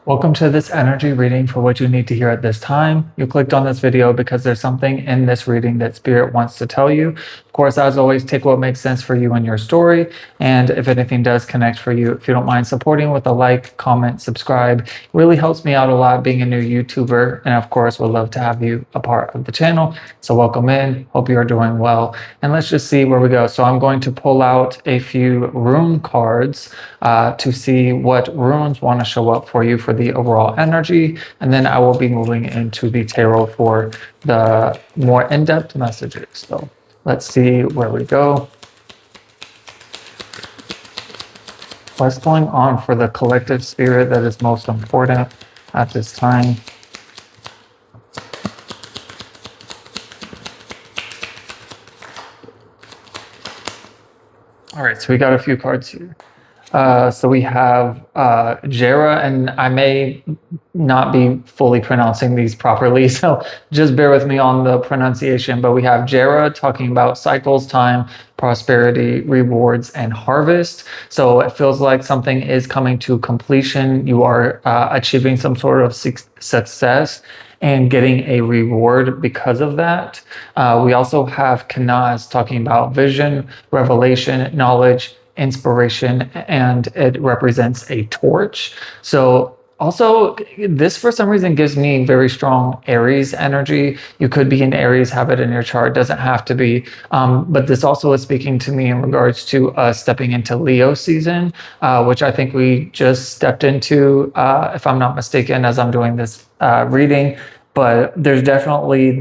Welcome to this energy reading for what you need to hear at this time. You clicked on this video because there's something in this reading that Spirit wants to tell you. Of course, as always, take what makes sense for you and your story. And if anything does connect for you, if you don't mind supporting with a like, comment, subscribe, it really helps me out a lot being a new YouTuber. And of course, we'd love to have you a part of the channel. So welcome in. Hope you are doing well. And let's just see where we go. So I'm going to pull out a few rune cards to see what runes want to show up for you for the overall energy, and then I will be moving into the tarot for the more in-depth messages. So let's see where we go. What's going on for the collective spirit that is most important at this time? All right, so we got a few cards here. So we have Jera, and I may not be fully pronouncing these properly, so just bear with me on the pronunciation. But we have Jera talking about cycles, time, prosperity, rewards, and harvest. So it feels like something is coming to completion. You are achieving some sort of success and getting a reward because of that. We also have Kanaz talking about vision, revelation, knowledge, inspiration, and it represents a torch. So also, this for some reason gives me very strong Aries energy. You could be in Aries, have it in your chart, doesn't have to be. But this also is speaking to me in regards to stepping into Leo season, which I think we just stepped into, if I'm not mistaken, as I'm doing this reading. But there's definitely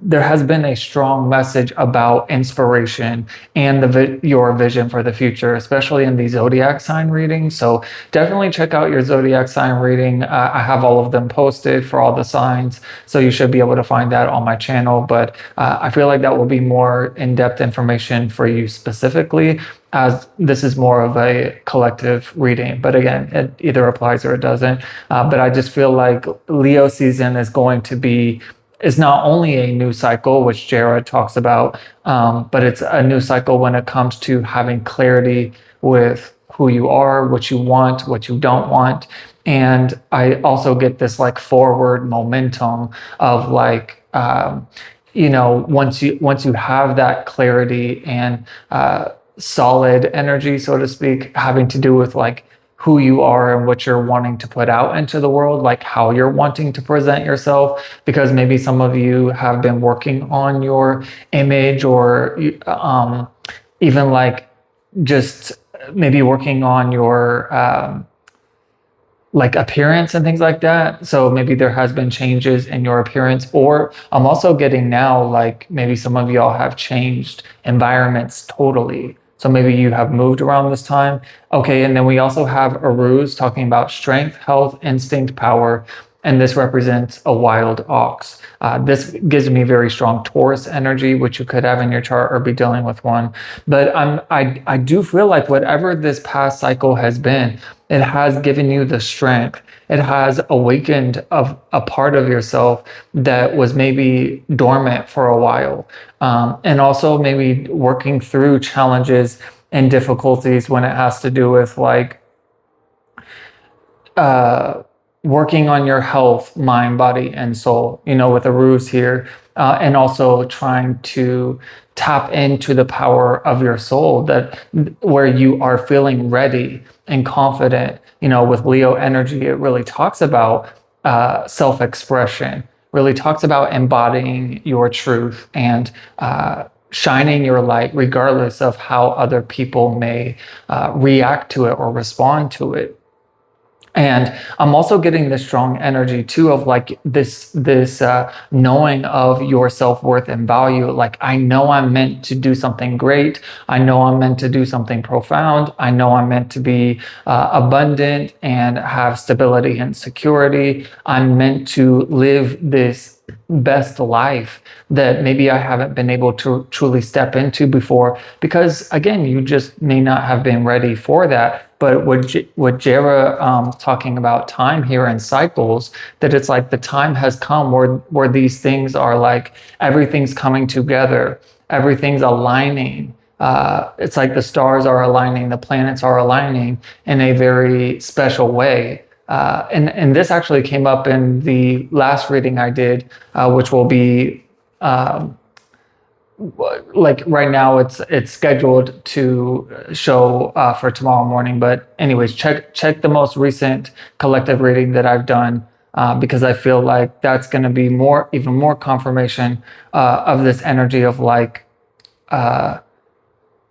there has been a strong message about inspiration and your vision for the future, especially in the zodiac sign reading. So definitely check out your zodiac sign reading. I have all of them posted for all the signs, so you should be able to find that on my channel. But I feel like that will be more in-depth information for you specifically, as this is more of a collective reading. But again, it either applies or it doesn't. But I just feel like Leo season is not only a new cycle, which Jared talks about, but it's a new cycle when it comes to having clarity with who you are, what you want, what you don't want. And I also get this like forward momentum of like, once you have that clarity and solid energy, so to speak, having to do with like who you are and what you're wanting to put out into the world, like how you're wanting to present yourself, because maybe some of you have been working on your image, or even like just maybe working on your like appearance and things like that. So maybe there has been changes in your appearance, or I'm also getting now like maybe some of y'all have changed environments totally. So maybe you have moved around this time. Okay, and then we also have Aruz talking about strength, health, instinct, power, and this represents a wild ox. This gives me very strong Taurus energy, which you could have in your chart or be dealing with one. But I do feel like whatever this past cycle has been, it has given you the strength. It has awakened a part of yourself that was maybe dormant for a while. And also maybe working through challenges and difficulties when it has to do with like working on your health, mind, body, and soul, with a ruse here, and also trying to tap into the power of your soul, that where you are feeling ready and confident. With Leo energy, it really talks about self-expression, really talks about embodying your truth and shining your light regardless of how other people may react to it or respond to it. And I'm also getting this strong energy too of like this knowing of your self-worth and value. Like, I know I'm meant to do something great. I know I'm meant to do something profound. I know I'm meant to be abundant and have stability and security. I'm meant to live this best life that maybe I haven't been able to truly step into before, because again, you just may not have been ready for that. But with Jera talking about time here and cycles, that it's like the time has come where these things are like everything's coming together, everything's aligning. It's like the stars are aligning, the planets are aligning in a very special way. and this actually came up in the last reading I did, which will be like right now it's scheduled to show for tomorrow morning. But anyways, check the most recent collective reading that I've done, because I feel like that's going to be even more confirmation of this energy of like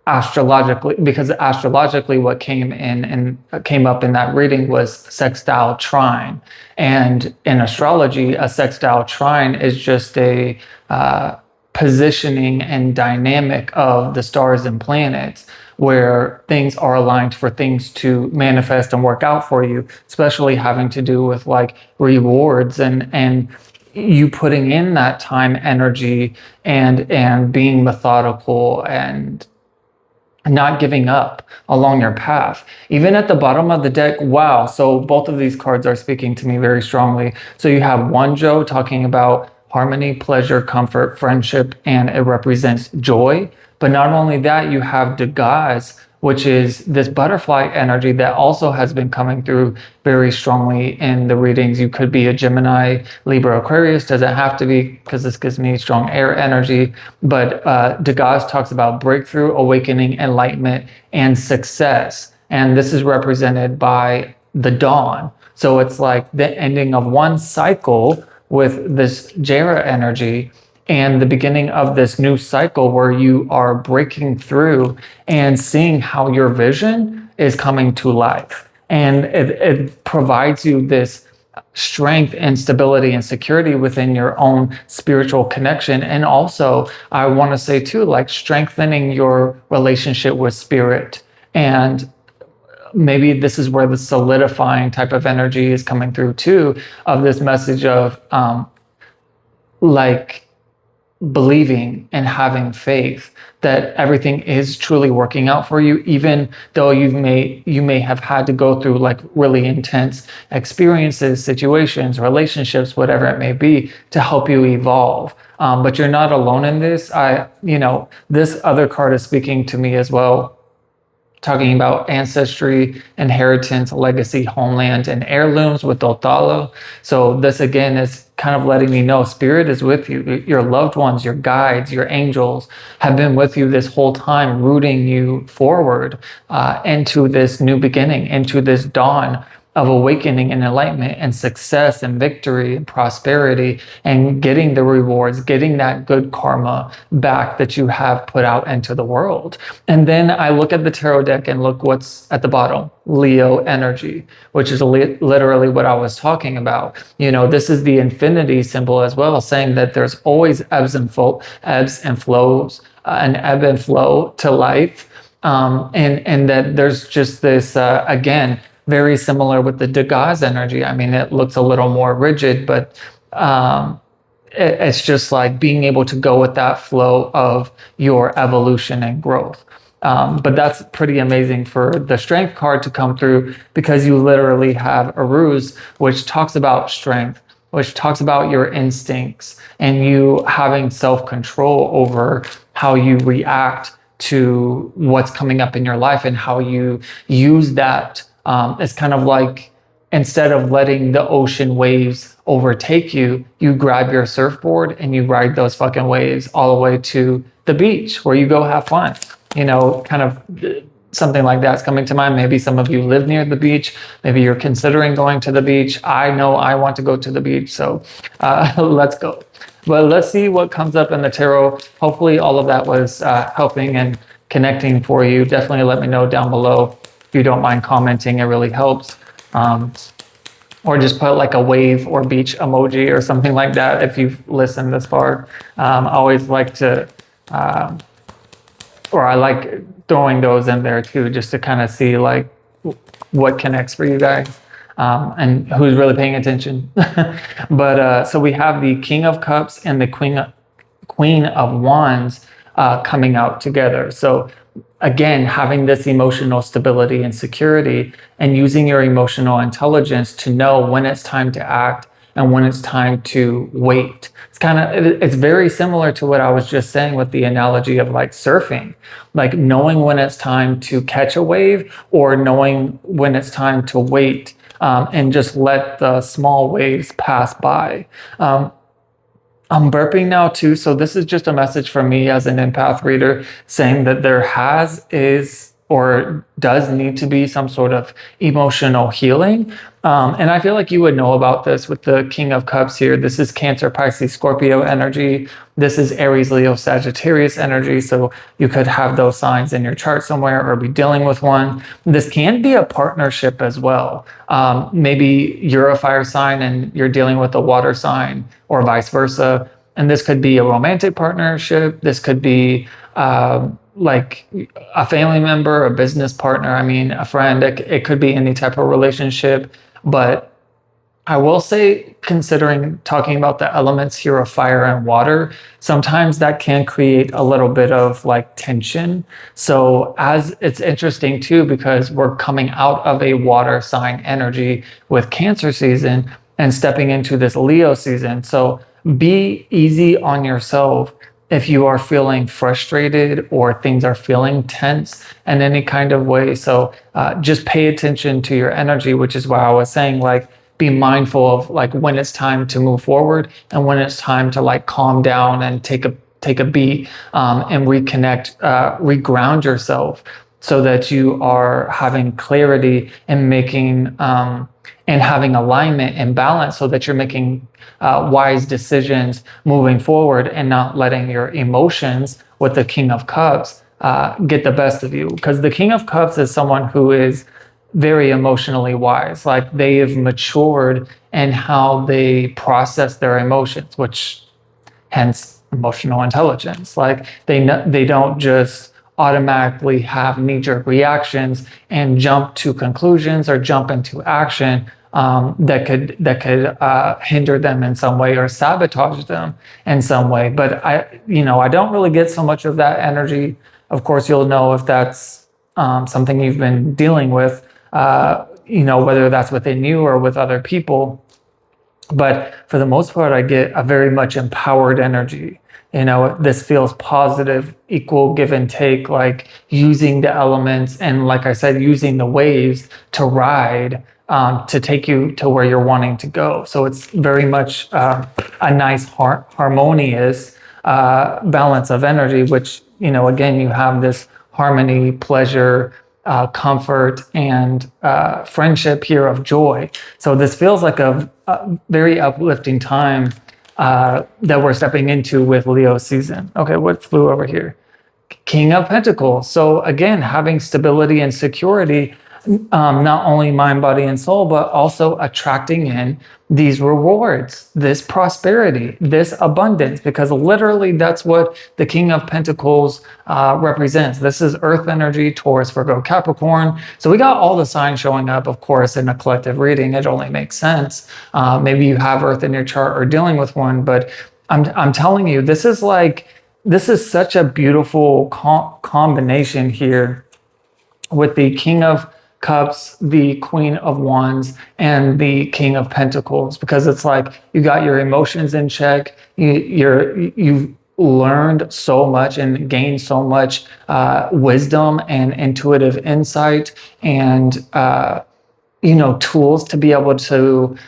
astrologically, because astrologically what came in and came up in that reading was sextile trine. And in astrology, a sextile trine is just a positioning and dynamic of the stars and planets, where things are aligned for things to manifest and work out for you, especially having to do with like rewards and you putting in that time, energy, and being methodical and not giving up along your path. Even at the bottom of the deck, wow. So both of these cards are speaking to me very strongly. So you have Wanjo talking about harmony, pleasure, comfort, friendship, and it represents joy. But not only that, you have Degas, which is this butterfly energy that also has been coming through very strongly in the readings. You could be a Gemini, Libra, Aquarius. Doesn't have to be, because this gives me strong air energy. But Degas talks about breakthrough, awakening, enlightenment, and success. And this is represented by the dawn. So it's like the ending of one cycle with this Jera energy and the beginning of this new cycle where you are breaking through and seeing how your vision is coming to life. And it provides you this strength and stability and security within your own spiritual connection. And also, I want to say too, like strengthening your relationship with spirit. And maybe this is where the solidifying type of energy is coming through too, of this message of like believing and having faith that everything is truly working out for you, even though you may have had to go through like really intense experiences, situations, relationships, whatever it may be, to help you evolve. But you're not alone in this. This other card is speaking to me as well, talking about ancestry, inheritance, legacy, homeland, and heirlooms with Otalo. So this again is kind of letting me know spirit is with you. Your loved ones, your guides, your angels have been with you this whole time, rooting you forward into this new beginning, into this dawn of awakening and enlightenment and success and victory and prosperity, and getting the rewards, getting that good karma back that you have put out into the world. And then I look at the tarot deck and look what's at the bottom, Leo energy, which is literally what I was talking about. This is the infinity symbol as well, saying that there's always ebbs and flows, an ebb and flow to life. And that there's just this, again, very similar with the Degas energy. I mean, it looks a little more rigid, but it's just like being able to go with that flow of your evolution and growth. But that's pretty amazing for the strength card to come through, because you literally have a ruse, which talks about strength, which talks about your instincts and you having self-control over how you react to what's coming up in your life and how you use that. It's kind of like, instead of letting the ocean waves overtake you, you grab your surfboard and you ride those fucking waves all the way to the beach where you go have fun. Kind of something like that's coming to mind. Maybe some of you live near the beach. Maybe you're considering going to the beach. I know I want to go to the beach, so let's go. But let's see what comes up in the tarot. Hopefully all of that was helping and connecting for you. Definitely let me know down below. If you don't mind commenting, it really helps. Or just put like a wave or beach emoji or something like that if you've listened this far. I always like to, or I like throwing those in there too, just to kind of see like what connects for you guys and who's really paying attention. But so we have the King of Cups and the Queen of Wands coming out together. So again, having this emotional stability and security and using your emotional intelligence to know when it's time to act and when it's time to wait. It's very similar to what I was just saying with the analogy of like surfing, like knowing when it's time to catch a wave or knowing when it's time to wait and just let the small waves pass by. I'm burping now too, so this is just a message from me as an empath reader saying that there is, or does need to be some sort of emotional healing. And I feel like you would know about this with the King of Cups here. This is Cancer, Pisces, Scorpio energy. This is Aries, Leo, Sagittarius energy. So you could have those signs in your chart somewhere or be dealing with one. This can be a partnership as well. Maybe you're a fire sign and you're dealing with a water sign, or vice versa. And this could be a romantic partnership. This could be like a family member, a business partner, I mean, a friend. It could be any type of relationship. But I will say, considering talking about the elements here of fire and water, sometimes that can create a little bit of like tension. So as it's interesting too, because we're coming out of a water sign energy with Cancer season and stepping into this Leo season. So be easy on yourself if you are feeling frustrated or things are feeling tense in any kind of way. So just pay attention to your energy, which is why I was saying, like, be mindful of like when it's time to move forward and when it's time to like calm down and take a beat, and reconnect, reground yourself so that you are having clarity and making and having alignment and balance, so that you're making wise decisions moving forward and not letting your emotions with the King of Cups get the best of you. Because the King of Cups is someone who is very emotionally wise. Like, they have matured in how they process their emotions, which hence emotional intelligence. Like, they don't just automatically have knee-jerk reactions and jump to conclusions or jump into action that could hinder them in some way or sabotage them in some way. But I don't really get so much of that energy. Of course, you'll know if that's something you've been dealing with, whether that's within you or with other people. But for the most part, I get a very much empowered energy. This feels positive, equal give and take, like using the elements and, like I said, using the waves to ride, to take you to where you're wanting to go. So it's very much a nice, harmonious balance of energy, which, again, you have this harmony, pleasure, comfort, and friendship here of joy. So this feels like a very uplifting time that we're stepping into with Leo season. Okay, what flew over here? King of Pentacles. So again, having stability and security, not only mind, body, and soul, but also attracting in these rewards, this prosperity, this abundance, because literally that's what the King of Pentacles represents. This is Earth energy, Taurus, Virgo, Capricorn. So we got all the signs showing up, of course, in a collective reading. It only makes sense. Maybe you have Earth in your chart or dealing with one, but I'm telling you, this is such a beautiful combination here with the King of Cups, the Queen of Wands, and the King of Pentacles, because it's like you got your emotions in check. You've learned so much and gained so much wisdom and intuitive insight, and tools to be able to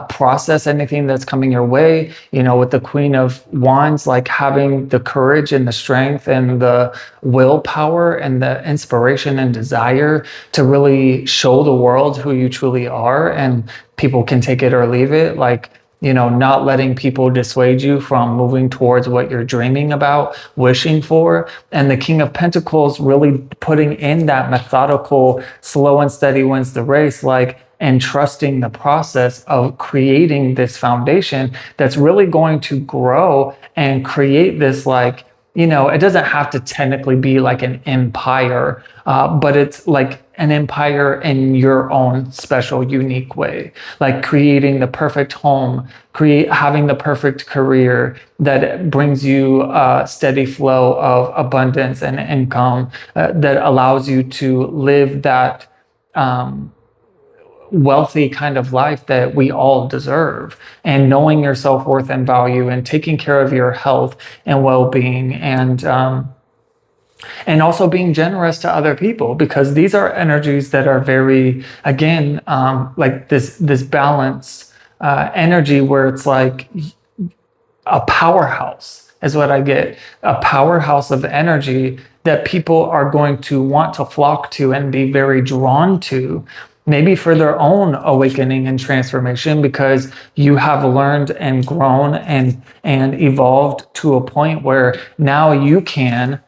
process anything that's coming your way. With the Queen of Wands, like having the courage and the strength and the willpower and the inspiration and desire to really show the world who you truly are, and people can take it or leave it. Like, not letting people dissuade you from moving towards what you're dreaming about, wishing for. And the King of Pentacles really putting in that methodical, slow and steady wins the race, like, and trusting the process of creating this foundation that's really going to grow and create this, like, it doesn't have to technically be like an empire, but it's like an empire in your own special, unique way, like creating the perfect home, having the perfect career that brings you a steady flow of abundance and income, that allows you to live that wealthy kind of life that we all deserve, and knowing your self-worth and value, and taking care of your health and well-being, and And also being generous to other people, because these are energies that are very, again, like this balanced energy where it's like a powerhouse is what I get, a powerhouse of energy that people are going to want to flock to and be very drawn to, maybe for their own awakening and transformation, because you have learned and grown and evolved to a point where now you can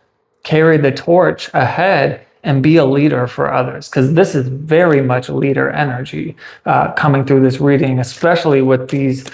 carry the torch ahead and be a leader for others, because this is very much leader energy coming through this reading, especially with these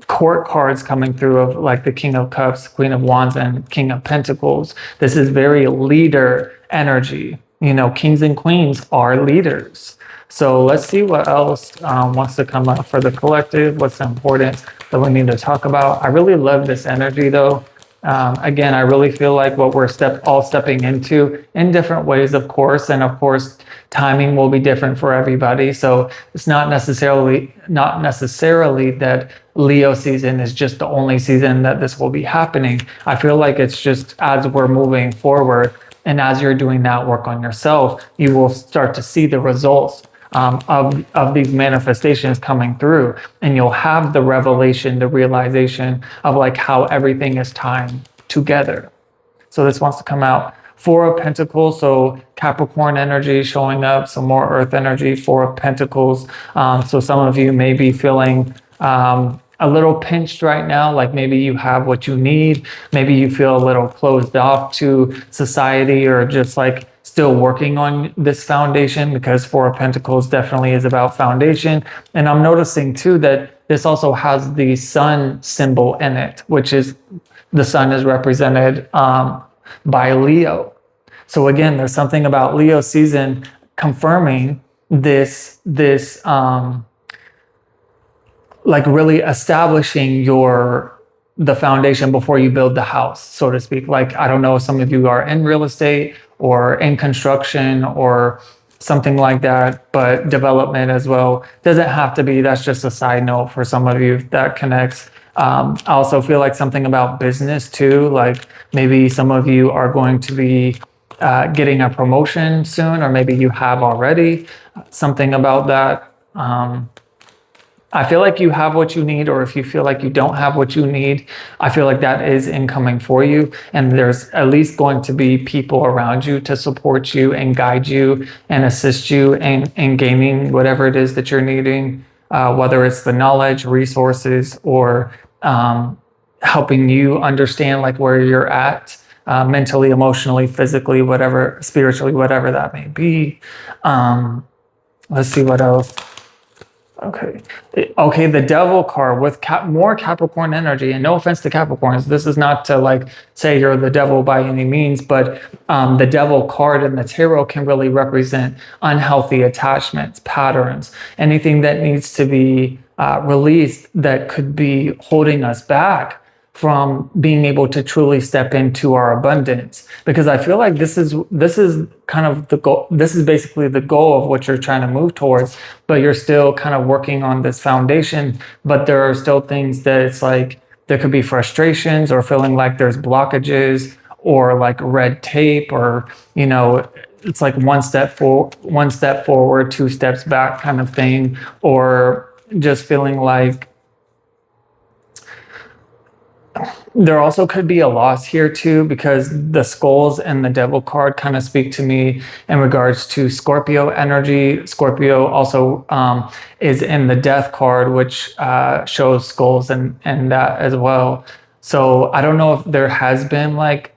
court cards coming through of like the King of Cups, Queen of Wands, and King of Pentacles. This is very leader energy. You know, kings and queens are leaders. So let's see what else wants to come up for the collective. What's important that we need to talk about? I really love this energy though. Again, I really feel like what we're all stepping into in different ways, of course, and of course, timing will be different for everybody. So it's not necessarily that Leo season is just the only season that this will be happening. I feel like it's just as we're moving forward, and as you're doing that work on yourself, you will start to see the results of these manifestations coming through, and you'll have the revelation, the realization of like how everything is tying together. So this wants to come out. Four of Pentacles, so Capricorn energy showing up, some more Earth energy. Four of Pentacles. So some of you may be feeling a little pinched right now, like maybe you have what you need. Maybe you feel a little closed off to society, or just like still working on this foundation, because Four of Pentacles definitely is about foundation. And I'm noticing too that this also has the sun symbol in it, which is the sun is represented by Leo. So again, there's something about Leo season confirming this like really establishing the foundation before you build the house, so to speak. Like, I don't know, some of you are in real estate or in construction or something like that, but development as well. Doesn't have to be, that's just a side note for some of you that connects. I also feel like something about business too, like maybe some of you are going to be getting a promotion soon, or maybe you have already, something about that. I feel like you have what you need, or if you feel like you don't have what you need, I feel like that is incoming for you. And there's at least going to be people around you to support you and guide you and assist you in gaining whatever it is that you're needing, whether it's the knowledge, resources, or helping you understand like where you're at, mentally, emotionally, physically, whatever, spiritually, whatever that may be. Let's see what else. Okay, the Devil card with more Capricorn energy, and no offense to Capricorns, this is not to like say you're the devil by any means, but the Devil card in the tarot can really represent unhealthy attachments, patterns, anything that needs to be released that could be holding us back from being able to truly step into our abundance. Because I feel like this is kind of the goal. This is basically the goal of what you're trying to move towards, but you're still kind of working on this foundation. But there are still things that it's like there could be frustrations, or feeling like there's blockages, or like red tape, or you know, it's like one step forward, two steps back kind of thing, or just feeling like there also could be a loss here too, because the skulls and the Devil card kind of speak to me in regards to Scorpio energy. Scorpio also is in the Death card, which shows skulls and that as well. So I don't know if there has been like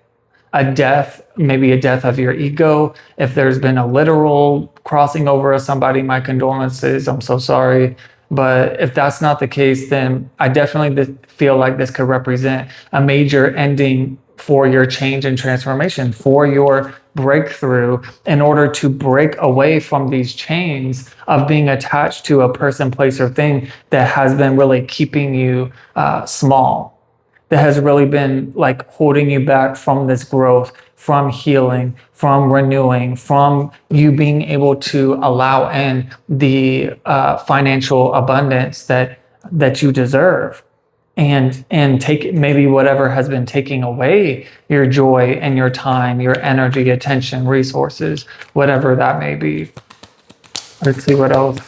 a death, maybe a death of your ego. If there's been a literal crossing over of somebody, my condolences. I'm so sorry. But if that's not the case, then I definitely feel like this could represent a major ending for your change and transformation, for your breakthrough, in order to break away from these chains of being attached to a person, place, or thing that has been really keeping you small, that has really been like holding you back from this growth, from healing, from renewing, from you being able to allow in the financial abundance that you deserve. and take maybe whatever has been taking away your joy and your time, your energy, attention, resources, whatever that may be. Let's see what else.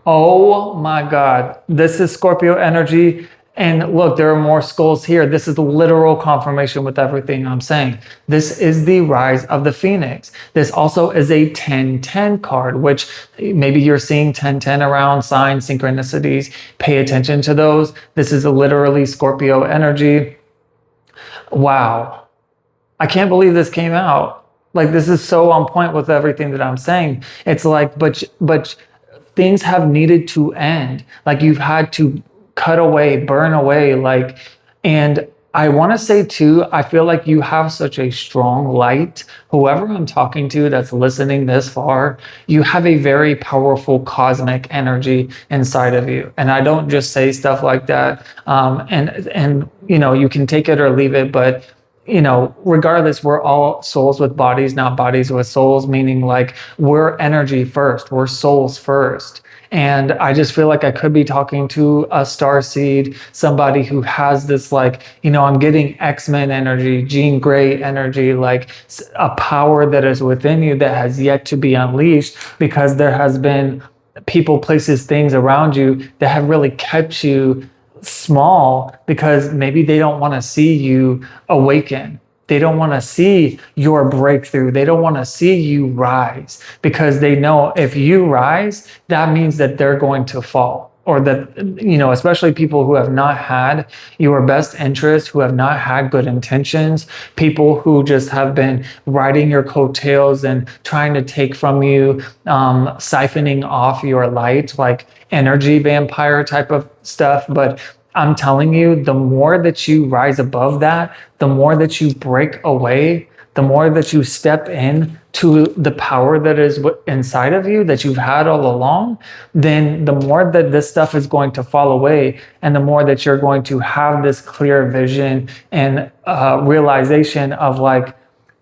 Oh my God. This is Scorpio energy. And look, there are more skulls here. This is literal confirmation with everything I'm saying. This is the rise of the Phoenix. This also is a 1010 card, which maybe you're seeing 1010 around signs, synchronicities. Pay attention to those. This is literally Scorpio energy. Wow. I can't believe this came out. Like, this is so on point with everything that I'm saying. It's like, but things have needed to end. Like, you've had to cut away, burn away. Like, and I want to say too, I feel like you have such a strong light. Whoever I'm talking to that's listening this far, you have a very powerful cosmic energy inside of you. And I don't just say stuff like that. And you know, you can take it or leave it, but you know, regardless, we're all souls with bodies, not bodies with souls, meaning like we're energy first, we're souls first. And I just feel like I could be talking to a star seed, somebody who has this, like, you know, I'm getting X-Men energy, Jean Grey energy, like a power that is within you that has yet to be unleashed because there has been people, places, things around you that have really kept you small because maybe they don't want to see you awaken. They don't want to see your breakthrough. They don't want to see you rise because they know if you rise, that means that they're going to fall. Or that, you know, especially people who have not had your best interest, who have not had good intentions, people who just have been riding your coattails and trying to take from you, siphoning off your light, like energy vampire type of stuff. But I'm telling you, the more that you rise above that, the more that you break away, the more that you step in to the power that is inside of you that you've had all along, then the more that this stuff is going to fall away and the more that you're going to have this clear vision and realization of like,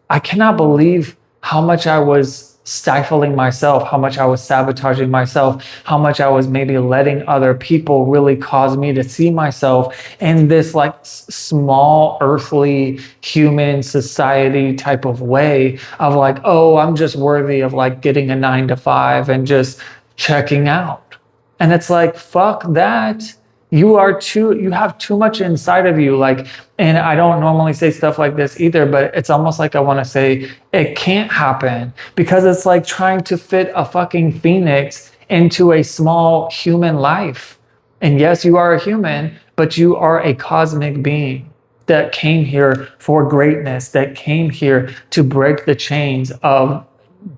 I cannot believe how much I was stifling myself, how much I was sabotaging myself, how much I was maybe letting other people really cause me to see myself in this like small earthly human society type of way of like, oh, I'm just worthy of like getting a 9 to 5 and just checking out. And it's like, fuck that. You have too much inside of you. Like, and I don't normally say stuff like this either, but it's almost like I want to say it can't happen because it's like trying to fit a fucking phoenix into a small human life. And yes, you are a human, but you are a cosmic being that came here for greatness, that came here to break the chains of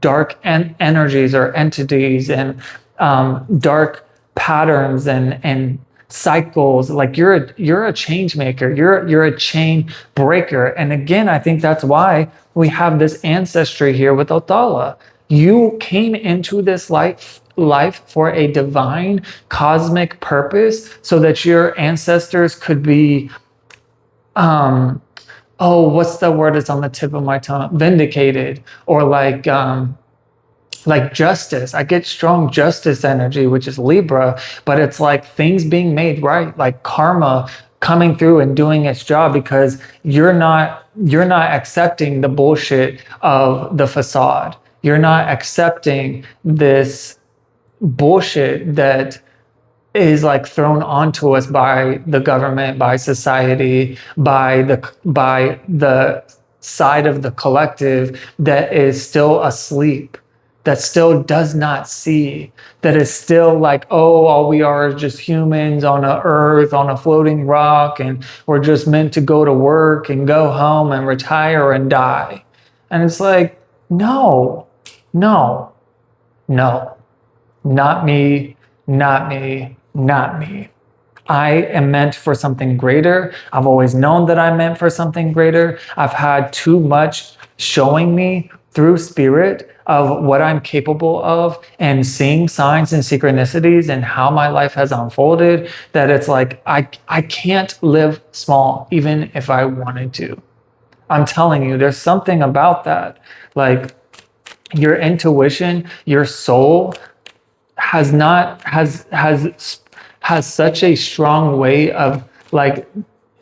dark energies or entities and dark patterns and cycles. Like you're a change maker, you're a chain breaker. And again, I think that's why we have this ancestry here with Othala. You came into this life for a divine cosmic purpose so that your ancestors could be oh, what's the word that's on the tip of my tongue, vindicated, or like justice. I get strong justice energy, which is Libra, but it's like things being made right, like karma coming through and doing its job because you're not accepting the bullshit of the facade. You're not accepting this bullshit that is like thrown onto us by the government, by society, by the side of the collective that is still asleep, that still does not see, that is still like, oh, all we are is just humans on a earth, on a floating rock, and we're just meant to go to work and go home and retire and die. And it's like, no, no, no, not me, not me, not me. I am meant for something greater. I've always known that I'm meant for something greater. I've had too much showing me through spirit of what I'm capable of and seeing signs and synchronicities and how my life has unfolded that it's like, I can't live small even if I wanted to. I'm telling you, there's something about that. Like, your intuition, your soul has not has such a strong way of like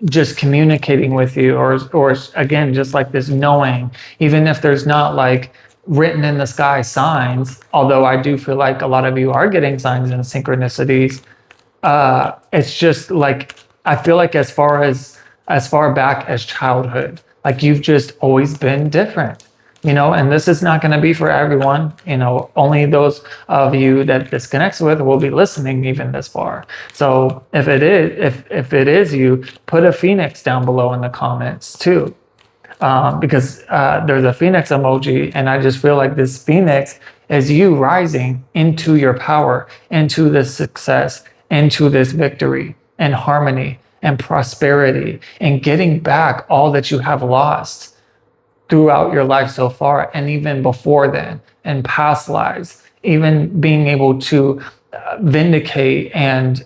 just communicating with you, or again, just like this knowing, even if there's not like written in the sky signs, although I do feel like a lot of you are getting signs and synchronicities. It's just like I feel like as far back as childhood, like you've just always been different, and this is not going to be for everyone. Only those of you that this connects with will be listening even this far. So if it is you, put a phoenix down below in the comments too, because there's a phoenix emoji, and I just feel like this phoenix is you rising into your power, into this success, into this victory and harmony and prosperity, and getting back all that you have lost throughout your life so far, and even before then, and past lives, even being able to vindicate and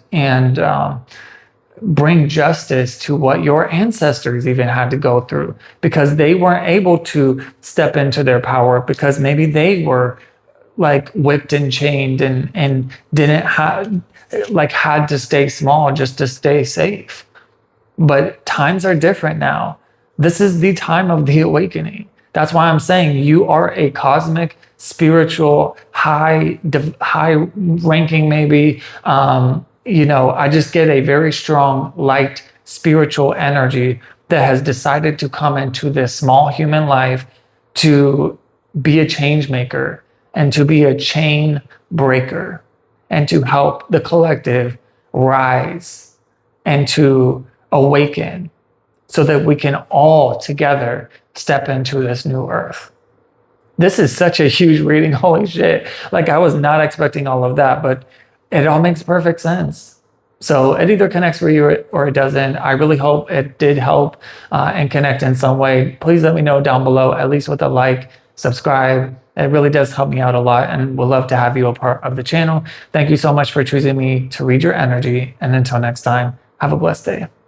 bring justice to what your ancestors even had to go through, because they weren't able to step into their power because maybe they were like whipped and chained and didn't have like had to stay small just to stay safe. But times are different now. This is the time of the awakening. That's why I'm saying you are a cosmic, spiritual, high ranking, maybe. I just get a very strong, light, spiritual energy that has decided to come into this small human life to be a change maker and to be a chain breaker and to help the collective rise and to awaken so that we can all together step into this new earth. This is such a huge reading. Holy shit. Like I was not expecting all of that, but it all makes perfect sense. So it either connects for you or it doesn't. I really hope it did help and connect in some way. Please let me know down below, at least with a like, subscribe. It really does help me out a lot, and we'd love to have you a part of the channel. Thank you so much for choosing me to read your energy. And until next time, have a blessed day.